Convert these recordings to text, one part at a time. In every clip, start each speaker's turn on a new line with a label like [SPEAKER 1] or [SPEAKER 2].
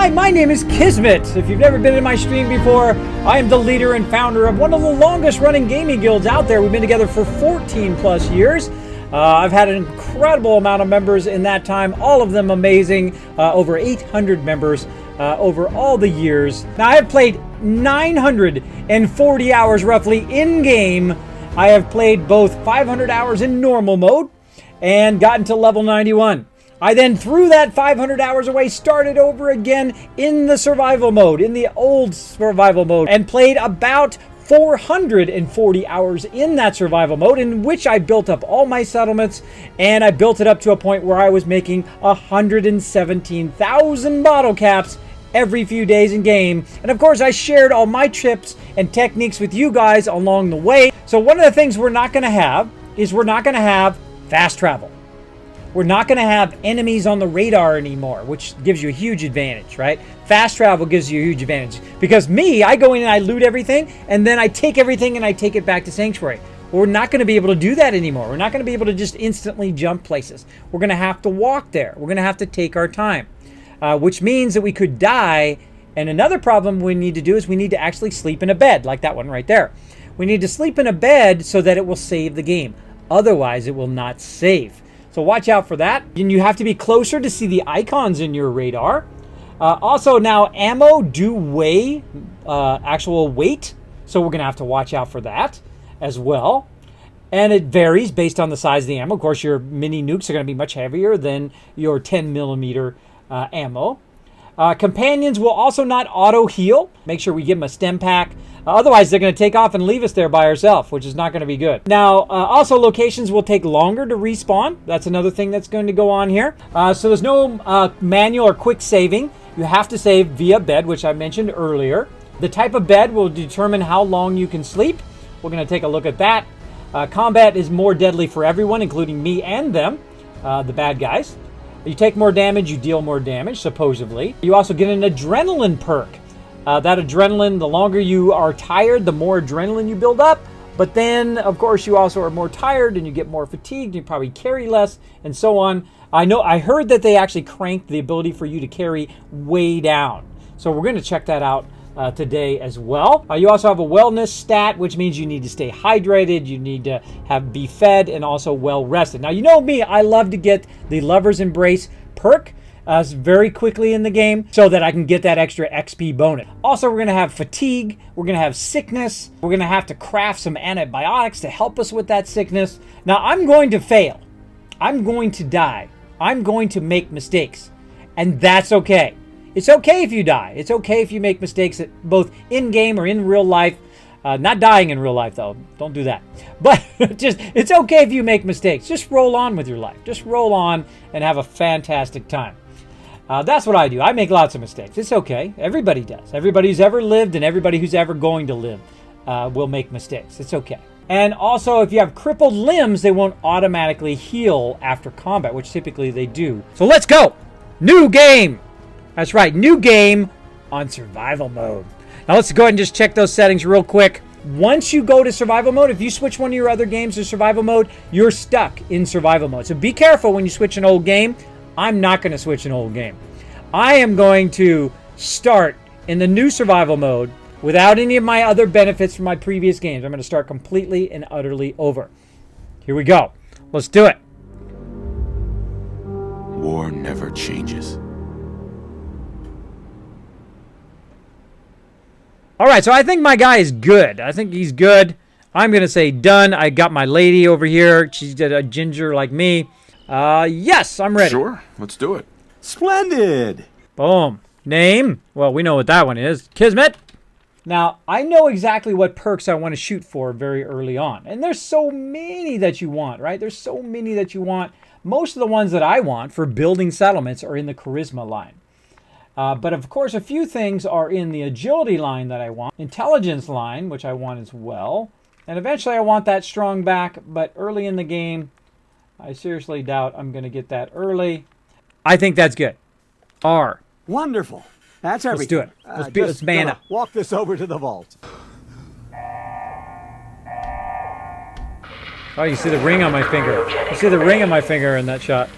[SPEAKER 1] Hi, my name is Kismet. If you've never been in my stream before, I am the leader and founder of one of the longest running gaming guilds out there. We've been together for 14 plus years. I've had an incredible amount of members in that time, all of them amazing, over 800 members over all the years. Now, I have played 940 hours roughly in-game. I have played both 500 hours in normal mode and gotten to level 91. I then threw that 500 hours away, started over again in the survival mode, in the old survival mode, and played about 440 hours in that survival mode, in which I built up all my settlements, and I built it up to a point where I was making 117,000 bottle caps every few days in game. And of course, I shared all my tips and techniques with you guys along the way. So one of the things we're not going to have is we're not going to have fast travel. We're not going to have enemies on the radar anymore, which gives you a huge advantage, right? Fast travel gives you a huge advantage. Because me, I go in and I loot everything, and then I take everything and I take it back to Sanctuary. We're not going to be able to do that anymore. We're not going to be able to just instantly jump places. We're going to have to walk there. We're going to have to take our time, which means that we could die. And another problem we need to do is we need to actually sleep in a bed, like that one right there. We need to sleep in a bed so that it will save the game. Otherwise, it will not save. So watch out for that. And you have to be closer to see the icons in your radar. Also now, ammo do weigh actual weight. So we're going to have to watch out for that as well. And it varies based on the size of the ammo. Of course, your mini-nukes are going to be much heavier than your 10 millimeter ammo. Companions will also not auto-heal. Make sure we give them a stem pack. Otherwise, they're going to take off and leave us there by ourselves, which is not going to be good. Now, also locations will take longer to respawn. That's another thing that's going to go on here. So there's no manual or quick saving. You have to save via bed, which I mentioned earlier. The type of bed will determine how long you can sleep. We're going to take a look at that. Combat is more deadly for everyone, including me and them, the bad guys. You take more damage, you deal more damage, supposedly. You also get an adrenaline perk. That adrenaline, the longer you are tired, the more adrenaline you build up. But then, of course, you also are more tired and you get more fatigued. You probably carry less and so on. I heard that they actually cranked the ability for you to carry way down. So we're going to check that out today as well. You also have a wellness stat, which means you need to stay hydrated. You need to be fed and also well rested. Now, you know me, I love to get the Lover's Embrace perk very quickly in the game so that I can get that extra XP bonus. Also, we're going to have fatigue. We're going to have sickness. We're going to have to craft some antibiotics to help us with that sickness. Now, I'm going to fail. I'm going to die. I'm going to make mistakes. And that's okay. It's okay if you die. It's okay if you make mistakes both in-game or in real life. Not dying in real life, though. Don't do that. But it's okay if you make mistakes. Just roll on with your life. Just roll on and have a fantastic time. That's what I do. I make lots of mistakes. It's okay. Everybody does. Everybody who's ever lived and everybody who's ever going to live will make mistakes. It's okay. And also, if you have crippled limbs, they won't automatically heal after combat, which typically they do. So let's go. New game. That's right. New game on survival mode. Now let's go ahead and just check those settings real quick. Once you go to survival mode, if you switch one of your other games to survival mode, you're stuck in survival mode. So be careful when you switch an old game. I'm not going to switch an old game. I am going to start in the new survival mode without any of my other benefits from my previous games. I'm going to start completely and utterly over. Here we go. Let's do it.
[SPEAKER 2] War never changes.
[SPEAKER 1] All right, so I think my guy is good. I think he's good. I'm going to say done. I got my lady over here. She's a ginger like me. Yes, I'm ready.
[SPEAKER 2] Sure, let's do it.
[SPEAKER 3] Splendid.
[SPEAKER 1] Boom. Name? Well, we know what that one is. Kismet. Now, I know exactly what perks I want to shoot for very early on. And there's so many that you want, right? There's so many that you want. Most of the ones that I want for building settlements are in the charisma line. But of course, a few things are in the agility line that I want. Intelligence line, which I want as well. And eventually I want that strong back, but early in the game, I seriously doubt I'm going to get that early. I think that's good. R.
[SPEAKER 3] Wonderful. That's
[SPEAKER 1] Let's
[SPEAKER 3] everything.
[SPEAKER 1] do it. Let's man up.
[SPEAKER 3] Walk this over to the vault.
[SPEAKER 1] Oh, you see the ring on my finger. You see the ring on my finger in that shot.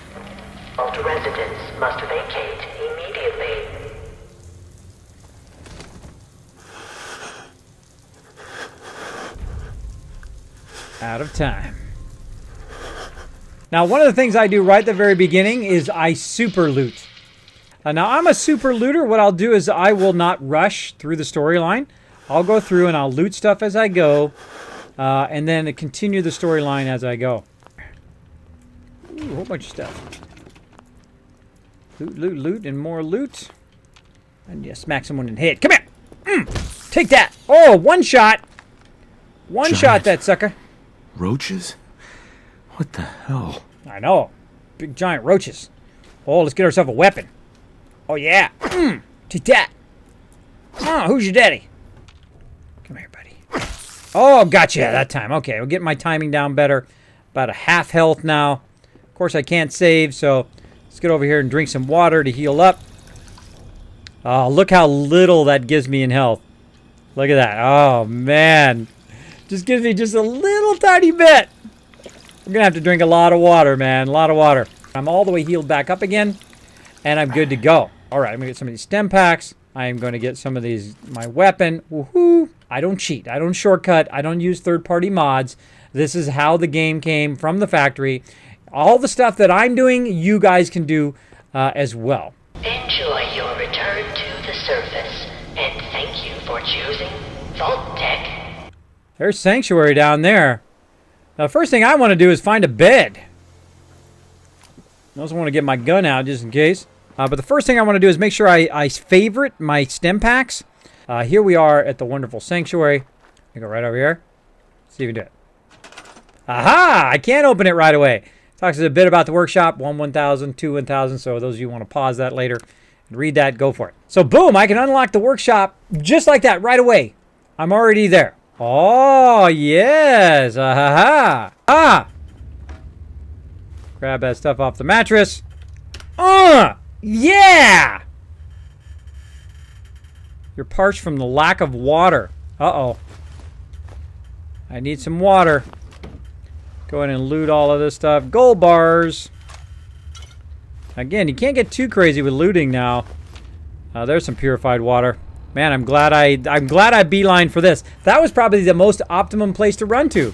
[SPEAKER 4] Vault residents must vacate immediately.
[SPEAKER 1] Out of time. Now, one of the things I do right at the very beginning is I super loot. Now, I'm a super looter. What I'll do is I will not rush through the storyline. I'll go through and I'll loot stuff as I go, and then continue the storyline as I go. Ooh, a whole bunch of stuff. Loot, loot, loot, and more loot. And yeah, smack someone in the head. Come here! Take that! Oh, one shot! One shot that sucker.
[SPEAKER 2] Roaches? What the hell?
[SPEAKER 1] I know. Big giant roaches. Oh, let's get ourselves a weapon. Oh, yeah. Take that. Oh, who's your daddy? Come here, buddy. Oh, gotcha that time. Okay, we're getting my timing down better. About a half health now. Of course, I can't save, so let's get over here and drink some water to heal up. Oh, look how little that gives me in health. Look at that. Oh, man. Just gives me just a little tiny bit. I'm going to have to drink a lot of water, man. A lot of water. I'm all the way healed back up again, and I'm good to go. All right, I'm going to get some of these stem packs. I am going to get some of these, my weapon. Woohoo! I don't cheat. I don't shortcut. I don't use third-party mods. This is how the game came from the factory. All the stuff that I'm doing, you guys can do as well.
[SPEAKER 4] Enjoy your return to the surface, and thank you for choosing Vault-Tec.
[SPEAKER 1] There's Sanctuary down there. Now, the first thing I want to do is find a bed. I also want to get my gun out just in case. But the first thing I want to do is make sure I favorite my stem packs. Here we are at the wonderful Sanctuary. I go right over here. See if we can do it. Aha! I can't open it right away. Talks a bit about the workshop. 1,000, 2, 1,000. So those of you who want to pause that later and read that, go for it. So boom, I can unlock the workshop just like that right away. I'm already there. Oh, yes. Ah. Grab that stuff off the mattress. Yeah! You're parched from the lack of water. Uh-oh. I need some water. Go ahead and loot all of this stuff. Gold bars. Again, you can't get too crazy with looting now. There's some purified water. Man, I'm glad I beeline for this. That was probably the most optimum place to run to.